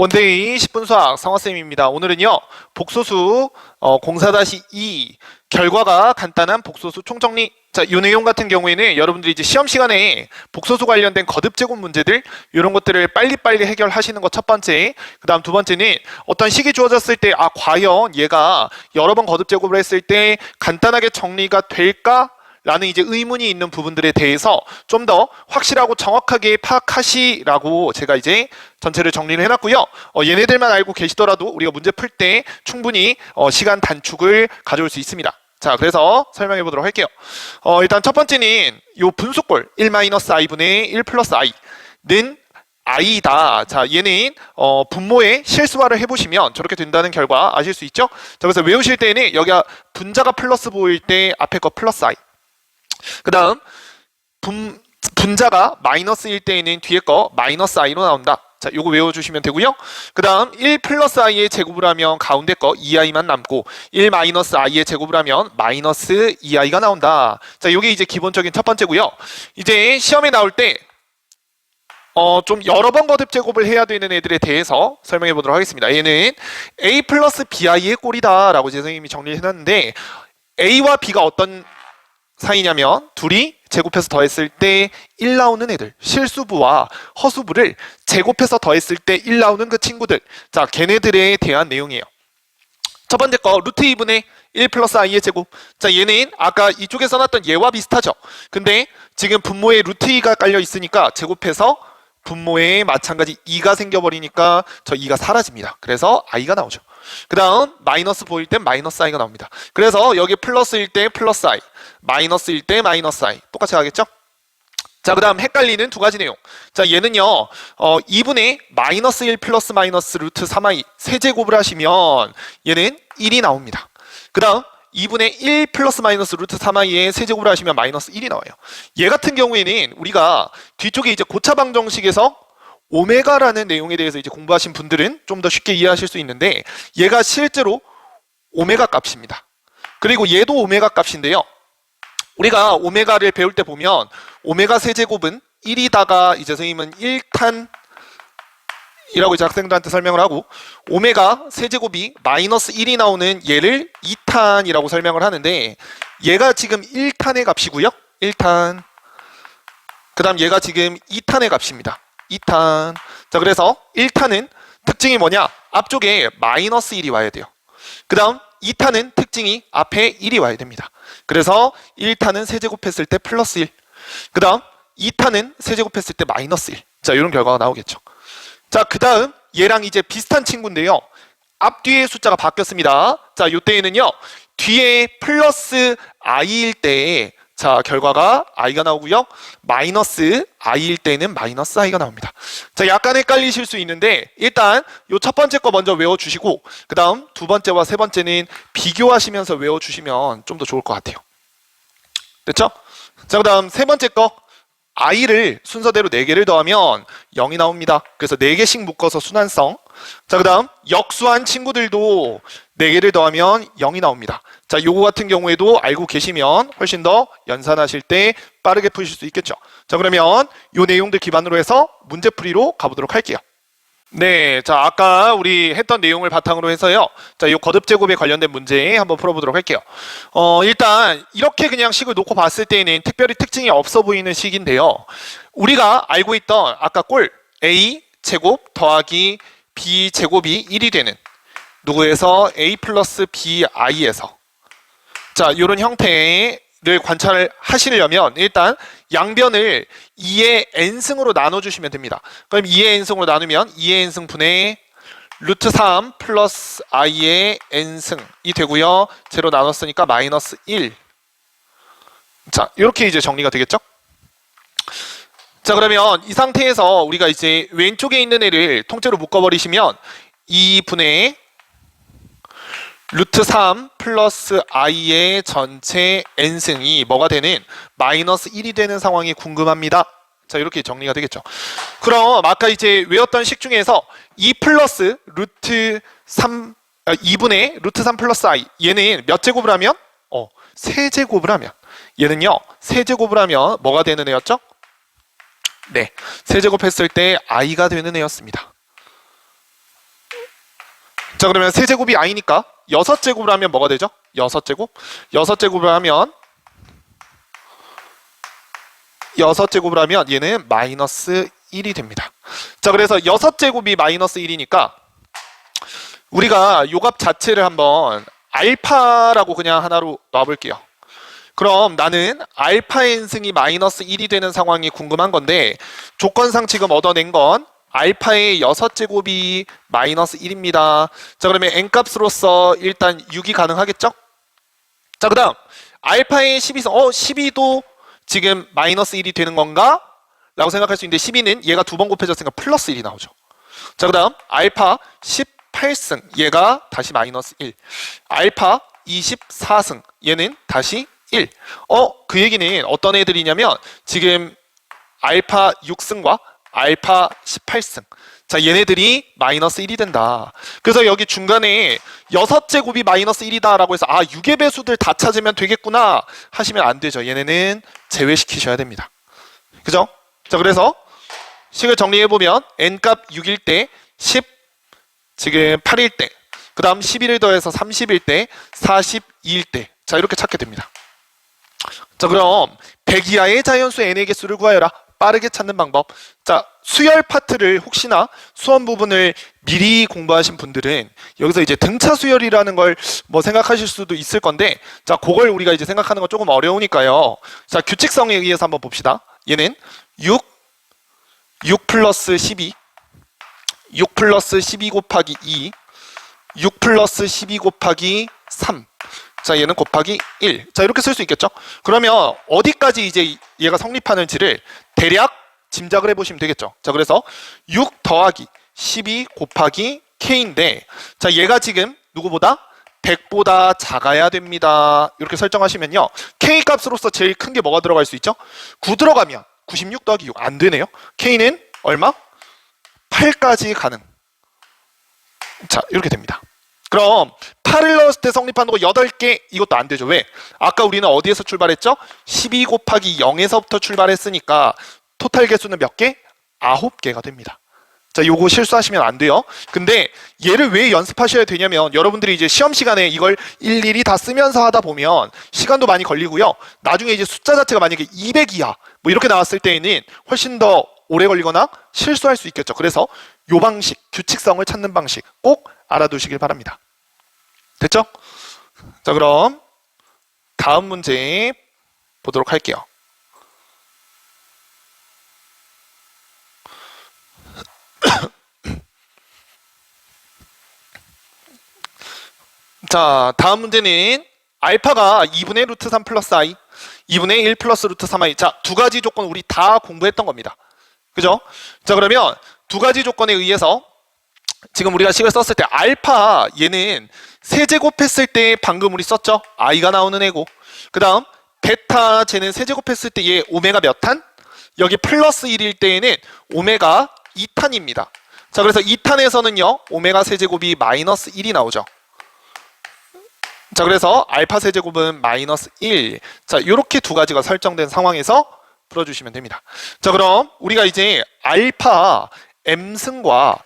원데이 10분 수학 성화쌤입니다. 오늘은요 복소수 04-2 결과가 간단한 복소수 총정리. 자, 이 내용 같은 경우에는 여러분들이 이제 시험 시간에 복소수 관련된 거듭 제곱 문제들 이런 것들을 빨리빨리 해결하시는 것 첫 번째. 그 다음 두 번째는 어떤 식이 주어졌을 때 과연 얘가 여러 번 거듭 제곱을 했을 때 간단하게 정리가 될까? 라는 이제 의문이 있는 부분들에 대해서 좀 더 확실하고 정확하게 파악하시라고 제가 이제 전체를 정리를 해놨고요. 얘네들만 알고 계시더라도 우리가 문제 풀 때 충분히 시간 단축을 가져올 수 있습니다. 자, 그래서 설명해 보도록 할게요. 일단 첫 번째는 요 분수꼴 1-i분의 1 플러스 i는 i다. 자, 얘는 분모의 실수화를 해보시면 저렇게 된다는 결과 아실 수 있죠? 자, 그래서 외우실 때는 여기가 분자가 플러스 보일 때 앞에 거 플러스 i. 그 다음 분자가 마이너스일 때에는 뒤에 거 마이너스 i로 나온다. 자, 요거 외워주시면 되고요. 그 다음 1 플러스 i의 제곱을 하면 가운데 거 2i만 남고 1 마이너스 i의 제곱을 하면 마이너스 2i가 나온다. 자, 요게 이제 기본적인 첫 번째고요. 이제 시험에 나올 때 좀 여러 번 거듭 제곱을 해야 되는 애들에 대해서 설명해 보도록 하겠습니다. 얘는 a 플러스 bi의 꼴이다 라고 제 선생님이 정리를 해놨는데 a와 b가 어떤 사이냐면 둘이 제곱해서 더했을 때 1 나오는 애들, 실수부와 허수부를 제곱해서 더했을 때 1 나오는 그 친구들. 자, 걔네들에 대한 내용이에요. 첫 번째 거 루트 2분의 1 플러스 i의 제곱. 자, 얘는 아까 이쪽에 써놨던 얘와 비슷하죠. 근데 지금 분모에 루트 2가 깔려 있으니까 제곱해서 분모에 마찬가지 2가 생겨버리니까 저 2가 사라집니다. 그래서 i가 나오죠. 그 다음 마이너스 보일 땐 마이너스 i가 나옵니다. 그래서 여기 플러스일 때 플러스 i, 마이너스일 때 마이너스 i 똑같이 하겠죠? 자, 그 다음 헷갈리는 두 가지 내용. 자, 얘는요 2분의 마이너스 1 플러스 마이너스 루트 3i 세제곱을 하시면 얘는 1이 나옵니다. 그 다음 2분의 1 플러스 마이너스 루트 3i의 세제곱을 하시면 마이너스 1이 나와요. 얘 같은 경우에는 우리가 뒤쪽에 이제 고차방정식에서 오메가라는 내용에 대해서 이제 공부하신 분들은 좀 더 쉽게 이해하실 수 있는데 얘가 실제로 오메가 값입니다. 그리고 얘도 오메가 값인데요. 우리가 오메가를 배울 때 보면 오메가 세제곱은 1이다가 이제 선생님은 1탄 이라고 이제 학생들한테 설명을 하고 오메가 세제곱이 마이너스 1이 나오는 얘를 2탄이라고 설명을 하는데 얘가 지금 1탄의 값이고요. 1탄. 그 다음 얘가 지금 2탄의 값입니다. 2탄. 자, 그래서 1탄은 특징이 뭐냐? 앞쪽에 마이너스 1이 와야 돼요. 그 다음 2탄은 특징이 앞에 1이 와야 됩니다. 그래서 1탄은 세제곱했을 때 플러스 1. 그 다음 2탄은 세제곱했을 때 마이너스 1. 자, 이런 결과가 나오겠죠. 자, 그 다음 얘랑 이제 비슷한 친구인데요. 앞뒤의 숫자가 바뀌었습니다. 자, 이때에는요 뒤에 플러스 i일 때 자, 결과가 i가 나오고요. 마이너스 i일 때는 마이너스 i가 나옵니다. 자, 약간 헷갈리실 수 있는데 일단 요 첫 번째 거 먼저 외워주시고 그 다음 두 번째와 세 번째는 비교하시면서 외워주시면 좀 더 좋을 것 같아요. 됐죠? 자, 그 다음 세 번째 거 i를 순서대로 4개를 더하면 0이 나옵니다. 그래서 4개씩 묶어서 순환성. 자, 그 다음 역수한 친구들도 4개를 더하면 0이 나옵니다. 자, 요거 같은 경우에도 알고 계시면 훨씬 더 연산하실 때 빠르게 푸실 수 있겠죠. 자, 그러면 요 내용들 기반으로 해서 문제풀이로 가보도록 할게요. 네, 자, 아까 우리 했던 내용을 바탕으로 해서요. 자, 이 거듭 제곱에 관련된 문제 한번 풀어보도록 할게요. 일단 이렇게 그냥 식을 놓고 봤을 때는 특별히 특징이 없어 보이는 식인데요. 우리가 알고 있던 아까 꼴 a 제곱 더하기 b 제곱이 1이 되는 누구에서 a 플러스 bi에서 자, 이런 형태를 관찰하시려면 일단 양변을 2의 n승으로 나눠주시면 됩니다. 그럼 2의 n승으로 나누면 2의 n승 분의 루트 3 플러스 i의 n승이 되고요. 제로 나눴으니까 마이너스 1. 자, 이렇게 이제 정리가 되겠죠? 자, 그러면 이 상태에서 우리가 이제 왼쪽에 있는 애를 통째로 묶어버리시면 2분의 루트 3 플러스 i의 전체 n승이 뭐가 되는 마이너스 1이 되는 상황이 궁금합니다. 자, 이렇게 정리가 되겠죠. 그럼 아까 이제 외웠던 식 중에서 2 플러스 루트 3 2분의 루트 3 플러스 i 얘는 몇 제곱을 하면? 세제곱을 하면 얘는요 세제곱을 하면 뭐가 되는 애였죠? 네, 세제곱했을 때 i가 되는 애였습니다. 자, 그러면 세제곱이 i니까 6제곱을 하면 뭐가 되죠? 6제곱. 6제곱을 하면 얘는 마이너스 1이 됩니다. 자, 그래서 6제곱이 마이너스 1이니까 우리가 요 값 자체를 한번 알파라고 그냥 하나로 놔볼게요. 그럼 나는 알파 n승이 마이너스 1이 되는 상황이 궁금한 건데 조건상 지금 얻어낸 건 알파의 6제곱이 마이너스 1입니다. 자, 그러면 n값으로서 일단 6이 가능하겠죠? 자, 그 다음 알파의 12성 12도 지금 마이너스 1이 되는 건가? 라고 생각할 수 있는데 12는 얘가 두 번 곱해졌으니까 플러스 1이 나오죠. 자, 그 다음 알파 18승 얘가 다시 마이너스 1. 알파 24승 얘는 다시 1. 그 얘기는 어떤 애들이냐면 지금 알파 6승과 알파 18승. 자, 얘네들이 마이너스 1이 된다. 그래서 여기 중간에 6제곱이 마이너스 1이다 라고 해서 6의 배수들 다 찾으면 되겠구나 하시면 안 되죠. 얘네는 제외시키셔야 됩니다. 그죠? 자, 그래서 식을 정리해보면 n값 6일 때 10, 지금 8일 때, 그 다음 11을 더해서 30일 때, 42일 때. 자, 이렇게 찾게 됩니다. 자, 그럼 100 이하의 자연수 n의 개수를 구하여라. 빠르게 찾는 방법. 자, 수열 파트를 혹시나 수험 부분을 미리 공부하신 분들은 여기서 이제 등차 수열이라는 걸 뭐 생각하실 수도 있을 건데, 자, 그걸 우리가 이제 생각하는 건 조금 어려우니까요. 자, 규칙성에 의해서 한번 봅시다. 얘는 6 플러스 12, 6 플러스 12 곱하기 2, 6 플러스 12 곱하기 3. 자, 얘는 곱하기 1. 자, 이렇게 쓸 수 있겠죠? 그러면 어디까지 이제 얘가 성립하는지를 대략 짐작을 해보시면 되겠죠? 자, 그래서 6 더하기 12 곱하기 k인데, 자, 얘가 지금 누구보다 100보다 작아야 됩니다. 이렇게 설정하시면요. k 값으로서 제일 큰 게 뭐가 들어갈 수 있죠? 9 들어가면 96 더하기 6 안 되네요. k는 얼마? 8까지 가능. 자, 이렇게 됩니다. 그럼 8을 넣었을 때 성립하는 거 8개, 이것도 안 되죠. 왜? 아까 우리는 어디에서 출발했죠? 12 곱하기 0에서부터 출발했으니까 토탈 개수는 몇 개? 9개가 됩니다. 자, 요거 실수하시면 안 돼요. 근데 얘를 왜 연습하셔야 되냐면 여러분들이 이제 시험 시간에 이걸 일일이 다 쓰면서 하다 보면 시간도 많이 걸리고요. 나중에 이제 숫자 자체가 만약에 200 이하 뭐 이렇게 나왔을 때에는 훨씬 더 오래 걸리거나 실수할 수 있겠죠. 그래서 요 방식, 규칙성을 찾는 방식 꼭 알아두시길 바랍니다. 됐죠? 자, 그럼 다음 문제 보도록 할게요. 자, 다음 문제는 알파가 2분의 루트 3 플러스 i, 2분의 1 플러스 루트 3i. 자, 두 가지 조건 우리 다 공부했던 겁니다. 그죠? 자, 그러면 두 가지 조건에 의해서 지금 우리가 식을 썼을 때 알파 얘는 세제곱했을 때 방금 우리 썼죠? i가 나오는 애고, 그 다음 베타 쟤는 세제곱했을 때 얘 오메가 몇 탄? 여기 플러스 1일 때에는 오메가 2탄입니다. 자, 그래서 2탄에서는요 오메가 세제곱이 마이너스 1이 나오죠. 자, 그래서 알파 세제곱은 마이너스 1. 자, 이렇게 두 가지가 설정된 상황에서 풀어주시면 됩니다. 자, 그럼 우리가 이제 알파 m승과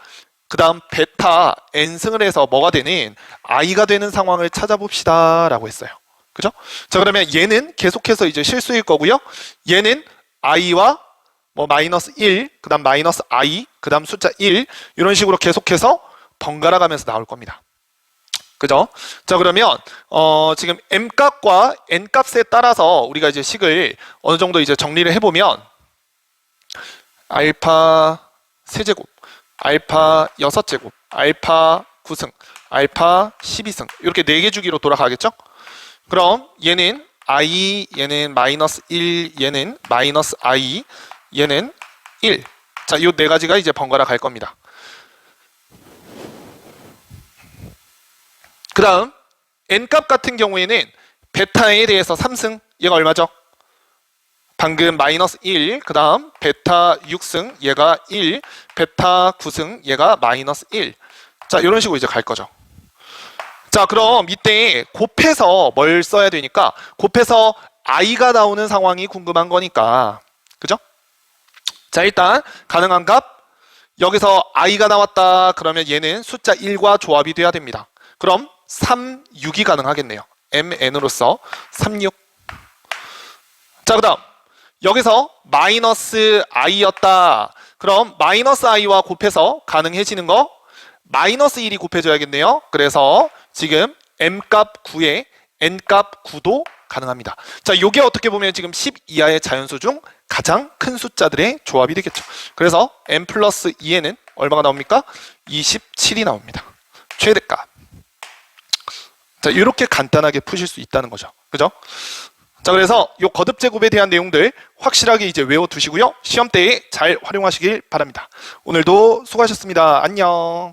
그 다음 베타 n승을 해서 뭐가 되는 i가 되는 상황을 찾아봅시다 라고 했어요. 그죠? 자, 그러면 얘는 계속해서 이제 실수일 거고요. 얘는 i와 뭐 마이너스 1, 그 다음 마이너스 i, 그 다음 숫자 1 이런 식으로 계속해서 번갈아 가면서 나올 겁니다. 그죠? 자, 그러면 지금 m값과 n값에 따라서 우리가 이제 식을 어느 정도 이제 정리를 해보면 알파 세제곱, 알파 6제곱, 알파 9승, 알파 12승 이렇게 4개 주기로 돌아가겠죠? 그럼 얘는 i, 얘는 마이너스 1, 얘는 마이너스 i, 얘는 1. 자, 이 4가지가 이제 번갈아 갈 겁니다. 그 다음 n값 같은 경우에는 베타에 대해서 3승, 얘가 얼마죠? 방금 마이너스 1, 그 다음 베타 6승, 얘가 1, 베타 9승, 얘가 마이너스 1. 자, 이런 식으로 이제 갈 거죠. 자, 그럼 이때 곱해서 뭘 써야 되니까 곱해서 i가 나오는 상황이 궁금한 거니까, 그죠? 자, 일단 가능한 값 여기서 i가 나왔다. 그러면 얘는 숫자 1과 조합이 돼야 됩니다. 그럼 3, 6이 가능하겠네요. mn으로서 3, 6. 자, 그 다음 여기서 마이너스 i였다. 그럼 마이너스 i와 곱해서 가능해지는 거 마이너스 1이 곱해져야겠네요. 그래서 지금 m값 9에 n값 9도 가능합니다. 자, 요게 어떻게 보면 지금 10 이하의 자연수 중 가장 큰 숫자들의 조합이 되겠죠. 그래서 n 플러스 2에는 얼마가 나옵니까? 27이 나옵니다. 최대값. 자, 이렇게 간단하게 푸실 수 있다는 거죠. 그죠? 자, 그래서 요 거듭 제곱에 대한 내용들 확실하게 이제 외워두시고요. 시험 때에 잘 활용하시길 바랍니다. 오늘도 수고하셨습니다. 안녕.